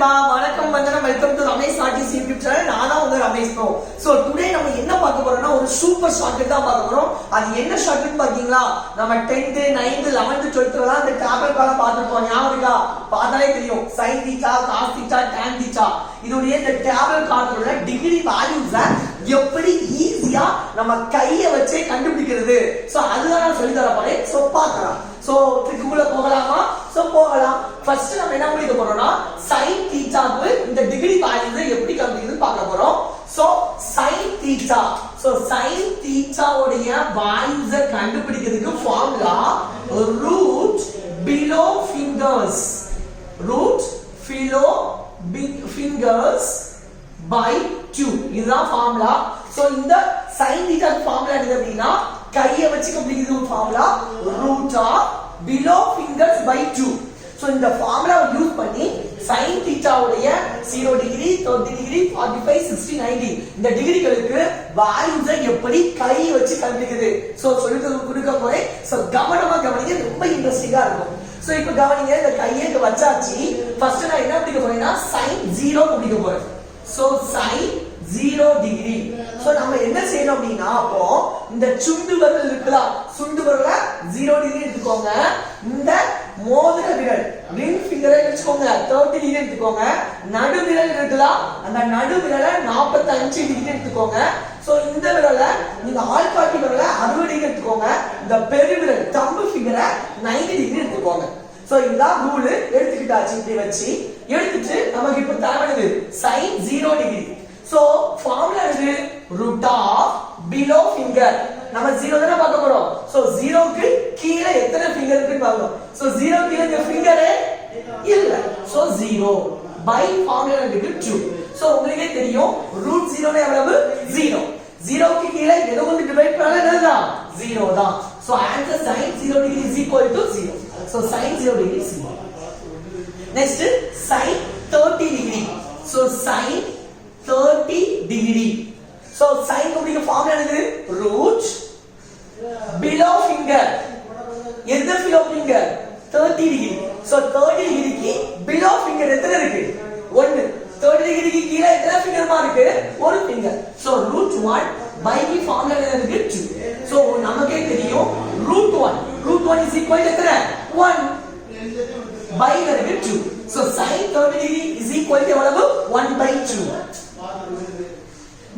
நண்பா வணக்கம் வந்தனம் welcome to Ramesh arts YouTube channel. நானா உங்க ரமேஷ் ப்ரோ. சோ டுடே நம்ம என்ன பார்க்க போறோம்னா ஒரு சூப்பர் ஷார்ட்கட் தான் பார்க்க போறோம். அது என்ன ஷார்ட்கட் பாத்தீங்களா? நம்ம 10th 9th 11th 12th எல்லாம் அந்த டேபிள் கால பார்த்திருப்போம். ஞாபகம் இருக்கா? பார்த்தாலே தெரியும். sin θ cos θ tan θ இதோடைய இந்த டேபிள் கார்டுல உள்ள டிகிரி வேல்யூஸ எப்படி ஈஸியா நம்ம கையை வச்சே கண்டுபிடிக்கிறது. சோ அதுதான் நான் சொல்லி தர போறேன். சோ பார்க்கலாம். சோ ட்ரிக்குள்ள போகலாமா? சோ போகலாம். ஃபர்ஸ்ட் நம்ம என்ன பண்ணிக்க போறோம்னா sin θ இந்த டிகிரி வேல்யூஸ் எப்படி கண்டுபிடிக்கிறது பார்க்க போறோம். சோ sin θ சோ sin θ உடைய வேல்யூஸ கண்டுபிடிக்கிறதுக்கு formula root below fingers fingers by 2 இதுதான் ஃபார்முலா. சோ இந்த sin θ ஃபார்முலா என்ன அப்படினா கையை வச்சு கண்டுபிடிக்கிறது formula root of below fingers by 2. So இந்த ஃபார்முலா யூஸ் பண்ணி sin θ உடைய 0 டிகிரி 30 டிகிரி 45 60 90 இந்த டிகிரிகளுக்கு வேல்யூஸை எப்படி கை வச்சு கண்டுபிடிக்கிறது சோ சொல்லிட்டு கொடுக்க போறேன். சோ கவனமா கவனிங்க, ரொம்ப இன்ட்ரஸ்டிங்கா இருக்கும். சோ இப்போ கவனிங்க, இந்த கையை இங்க வச்சாச்சு. ஃபர்ஸ்ட் நான் என்ன பிடிக்க போறேன்னா sin 0 பிடிக்க போறேன். So sin 0 degree. சோ நம்ம என்ன செய்யணும் அப்படின்னா அப்போ இந்த சுண்டு விரல் இருக்குல, சுண்டு விரல 0 டிகிரி எடுத்துக்கோங்க. இந்த மோதிர விரல் ரிங் ஃபிங்கரை வெச்சுக்கோங்க 30 டிகிரி எடுத்துக்கோங்க. நடு விரல் இருக்குல, அந்த நடு விரலை 45 டிகிரி எடுத்துக்கோங்க. சோ இந்த விரலை நீங்க ஆள்காட்டி விரலை 60 டிகிரி எடுத்துக்கோங்க. இந்த பெருவிரல் தம்பு ஃபிங்கரை 90 டிகிரி எடுத்துக்கோங்க. சோ இதுதான் ரூல். எடுத்துக்கிட்டாச்சு. இப்படி வச்சு எடுத்துட்டு நமக்கு இப்ப தேவையானது sin 0 டிகிரி. சோ ஃபார்முலா இது root of below finger. நம்ம 0 தான பார்க்க போறோம். சோ 0 க்கு கீழ எத்தனை ஃபிங்கர் இருக்குன்னு பார்க்கணும். சோ 0 கீழ இந்த ஃபிங்கரே இல்ல. சோ 0 by ஃபார்முலா இருக்கு 2. சோ உங்களுக்கே தெரியும் root 0 னா எவ்வளவு? 0. 0 க்கு கீழ எதை கொண்டு டிவைட் பண்ணாலும் என்னதான்? 0 தான். So answer sin 0 degree is equal to 0. So sin 0 degree is 0. Next sin 30 degree. So sin 30 degree. So sin க்கு ஃபார்முலா என்னது? root below finger. எந்த below finger? 30 degree. So 30 degree க்கு below finger எத்தனை இருக்கு? 1. 30 degree க்கு கீழ எத்தனை ஃபிங்கர்மா இருக்கு? ஒரு ஃபிங்கர். So root 1 by க்கு ஃபார்முலா என்ன இருக்கு? 2. So நமக்கே தெரியும் root 1 is equal to எத்தனை? 1 by இருக்கு 2. So sin 30 degree is equal to எவ்வளவு? 1 by 2.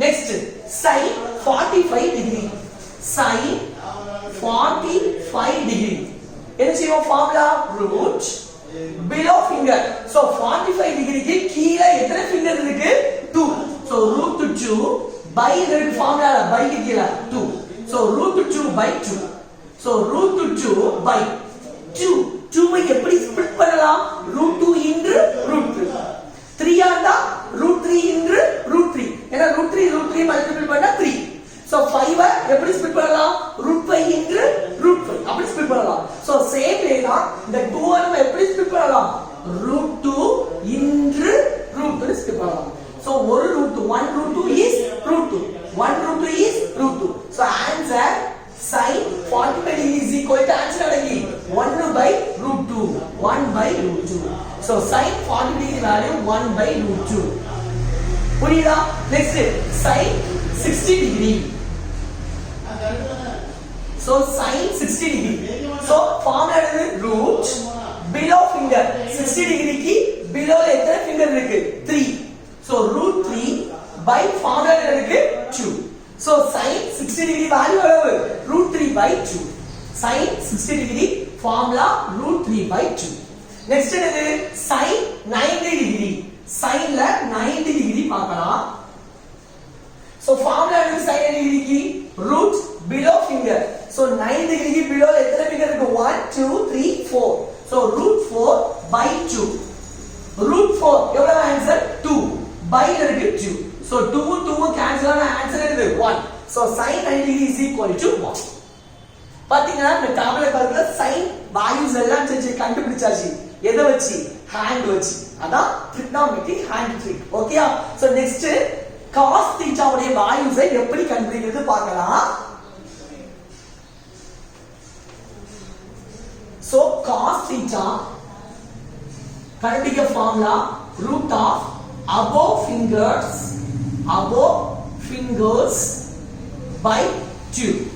Next sin 45 degree. Sin 45 degree. என்ன செய்வோம்? Formula root below finger. So 45 degree க்கு கீழ எத்தனை ஃபிங்கர் இருக்கு? 2. So root 2 by இருக்கு ஃபார்முலா by க்கு கீழ 2. So root 2 by 2. So root 2 by 2. 2 ஐ எப்படி ஸ்ப்ளிட் பண்ணலாம்? root 2 into root 3. 3 ஆண்டா root 3 into root 3. ஏன்னா root 3 மல்டிபிள் பண்ணா 3. So 5 ஐ எப்படி ஸ்ப்ளிட் பண்ணலாம்? root 5 into root 5 அப்படி ஸ்ப்ளிட் பண்ணலாம். So சேம் வே தான் இந்த 2 ஐ நம்ம எப்படி ஸ்ப்ளிட் பண்ணலாம்? root 2 into root 3 ஸ்ப்ளிட் பண்ணலாம். So ஒரு root 2 1 root 2 is root 2 1 root 2 is root 2. So answer sin 45 degree is equal to answer அடங்கி 1 by root 2 1 by root 2. So sin 40 degree value 1 by root 2. புரியுதா? Next sin 60 degree. So sin 60 degree. So formula என்னது? root below finger. 60 degree க்கு below எத்தனை finger இருக்கு? 3. So root 3 by formula என்ன இருக்கு? 2. So sin 60 degree value எவ்வளவு? root 3 by 2. sin 60 degree formula root 3 by 2. Next என்னது? sin 90 degree. sin ல 90 degree பார்க்கலாம். So formula என்னது? sin 90 degree க்கு root below finger. So 90 degree க்கு below எத்தனை finger இருக்கு? 1 2 3 4. So root 4 by 2. root 4 எவ்வளவு ஆன்சர்? 2 by இருக்கு 2. So 2 cancel ஆன ஆன்சர் என்னது? 1. So sin 90 degree is equal to 1. பாத்தீங்கன்னா இந்த டேபிள்ல பாருங்க sin values எல்லாம் செஞ்சு கண்டுபிடிச்சாச்சு. எதை வச்சு? ஹேண்ட் வச்சு. அதான் trigonometry hand trick. ஓகேயா? So next cos θ உடைய values எப்படி கண்டுபிடிக்கிறது பார்க்கலாம். So cos θ கண்டுபிடிக்க formula root of above fingers by 2.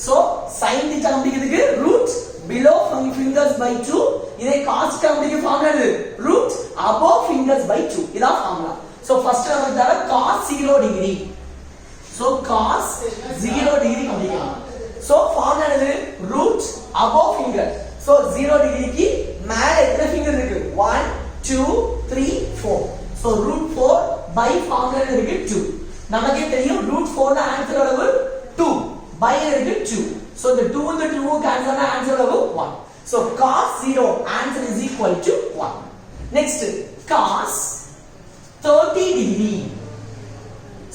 So sin theta கண்டுபிடிக்கிறதுக்கு root below fingers by 2. இதை cos theta கண்டுபிடிக்க ஃபார்முலா என்ன? root above fingers by 2. இதான் ஃபார்முலா. So first நமக்கு தர cos 0 degree. So cos 0 degree கண்டுபிடிக்கலாம். So ஃபார்முலா என்னது? root above finger. So 0 degree க்கு மேல எத்தனை ஃபிங்கர் இருக்கு? 1 2 3 4. So root 4 by ஃபார்முலா இருக்கு 2. நமக்கே தெரியும் root 4 ன ஆன்சர் எவ்வளவு? 2. by இருக்கு 2. So the 2 and the 2 cancel ஆன ஆன்சர் எவ்வளவு? 1. So cos 0 answer is equal to 1. Next cos 30 degree.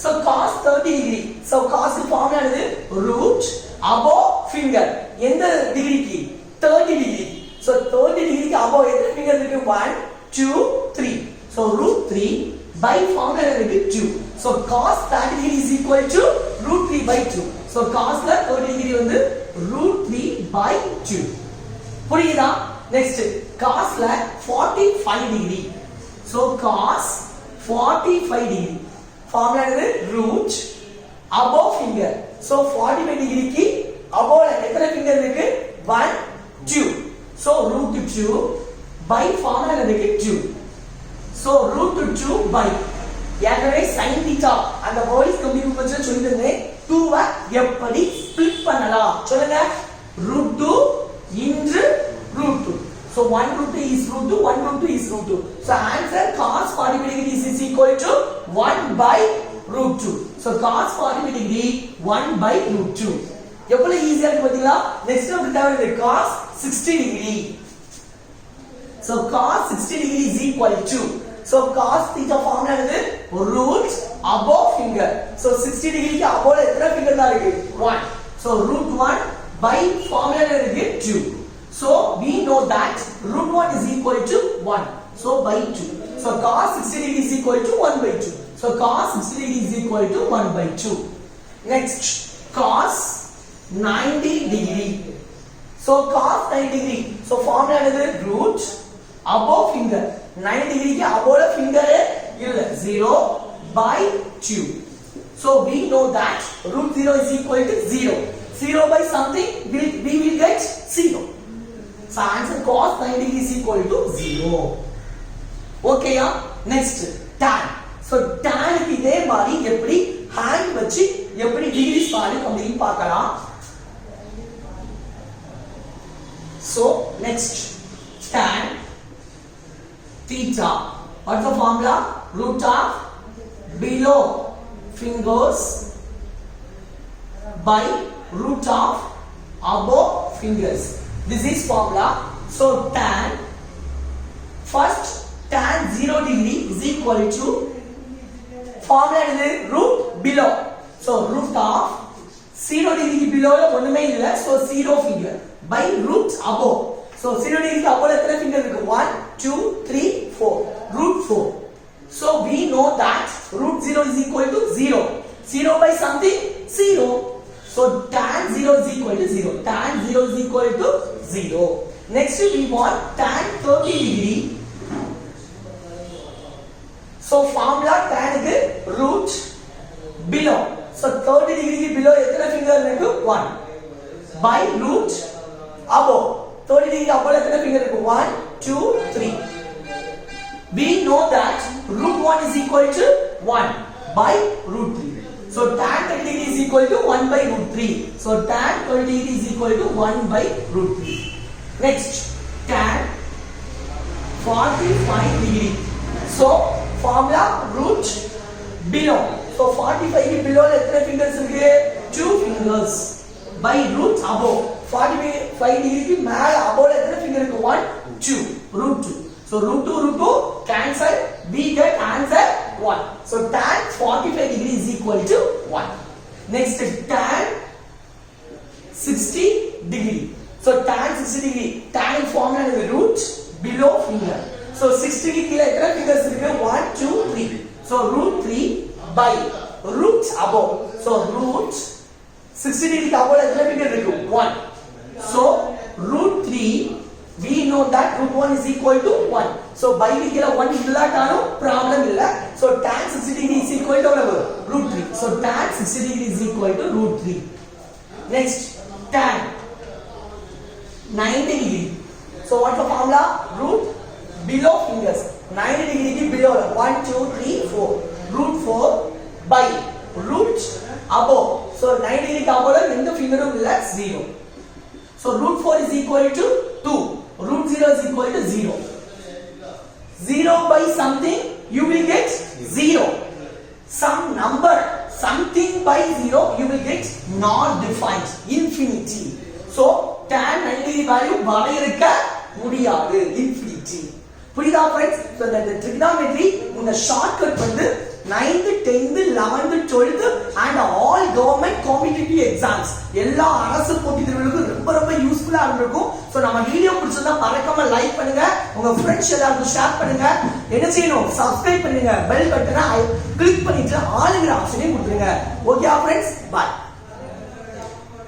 So cos 30 degree. So cos க்கு ஃபார்முலா என்னது? root above finger. எந்த டிகிரிக்கு? 30 degree. So 30 degree க்கு above எத்தனை finger இருக்கு? 1 2 3. So root 3 by formula இருக்கு 2. So cos 30 degree is equal to root 3 by 2. So cos ல 30 degree வந்து root 3 by 2. புரியுதா? Next cos ல 45 degree. So cos 45 degree. Formula என்னது? root above finger. So 45 degree க்கு above எத்தனை finger இருக்கு? 1 2. So root 2 by formula இருக்கு 2. So root 2 by ஏற்கனவே sin theta அந்த வாய்ஸ் கம்ப்ளீட் பண்ணி சொல்லிருந்தேன் 2 வை எப்படி ஸ்ப்ளிட் பண்ணலாம் சொல்லுங்க root 2 into root 2. So 1 root 2 is root 2, 1 root 2 is root 2. So answer cos 45 degree is equal to 1 by root 2. So cos 45 degree 1 by root 2. எவ்வளவு ஈஸியா இருக்கு பாத்தீங்களா? நெக்ஸ்ட் நமக்கு தேவை cos 60 degree. So cos 60 degree is equal to, so cos theta formula என்னது? root above finger. So 60 degree க்கு above எத்தனை finger தான் இருக்கு? 1. So root 1 by formula இருக்கு 2. So we know that root 1 is equal to 1. So by 2. So cos 60 degree is equal to 1 by 2. So cos 60 degree is equal to 1 by 2. Next cos 90 degree. So cos 90 degree. So formula என்னது? root above finger. 90 degree க்கு above finger இல்ல 0 by 2. So we know that root 0 is equal to 0. 0 by something we will get 0. So answer cos 90 degree is equal to 0. Okay ya? Next tan. So tan க்கு இதே மாதிரி எப்படி hand வச்சு எப்படி decrease பாருங்க அப்படின்னு பார்க்கலாம். So next tan theta. What's the formula? Root of below fingers by root of above fingers. This is formula. So tan first tan 0 degree is equal to formula is root below. So root of 0 degree below ஒண்ணுமே இல்ல. So 0 finger by root above. So 0 degree above எத்தனை finger இருக்கு? 1 2 3 4. root 4. So we know that root 0 is equal to 0. 0 by something 0. So tan 0 is equal to 0. Tan 0 is equal to 0. Next we want tan 30 degree. So formula tan is root below. So 30 degree below எத்தனை finger இருக்கு? 1 by root above. 30 degree above எத்தனை finger இருக்கு? 1 2 3. We know that root 1 is equal to 1 by root 3. So tan 30 degree is equal to 1 by root 3. So tan 30 degree is equal to 1 by root 3. Next tan 45 degree. So formula root below. So 45 below எத்தனை fingers இருக்கு? 2 fingers by root above. 45 degree க்கு மேல above எத்தனை finger இருக்கு? 1 2 root 2. So root 2 cancel, we get answer 1. So tan 45 degree is equal to 1. Next tan 60 degree. So tan 60 degree, tan formula is root below finger. So 60 degree கீழ எத்தனை fingers இருக்கு? 1 2 3. So root 3 by root above. So root 60 degree above எத்தனை finger இருக்கு? 1. So root 3 we know that root 1 is equal to 1. So by we get a 1 இல்லாட்டாலும் 60 degree is equal to root 3. Next, tan 90 degree. So what's the formula? Root below fingers. 90 degree below. 1, 2, 3, 4. Root 4 by root above. So 90 degree above in the finger will 0. So root 4 is equal to 2. Root 0 is equal to 0. 0 by something, you will get 0. Some number, something by 0, you will get not defined, infinity. So tan 90 degree value வரையறுக்க முடியாது, infinity. புரியுதா friends? So the trigonometry இந்த shortcut வந்து 9th, 10th, 11th, 12th and all government competitive exams எல்லா அரசு போட்டித் தேர்வுகளுக்கும் ரொம்ப ரொம்ப யூஸ்ஃபுல்லா இருக்கும். சோ நம்ம வீடியோ பிடிச்சிருந்தா மறக்காம லைக் பண்ணுங்க, உங்க ஃப்ரெண்ட்ஸ் எல்லாருக்கும் ஷேர் பண்ணுங்க. என்ன செய்யணும்? சப்ஸ்கிரைப் பண்ணுங்க, பெல் பட்டனை கிளிக் பண்ணிட்டு ஆளுங்கிற ஆப்ஷனையும் கொடுத்துருங்க. Okay friends, by.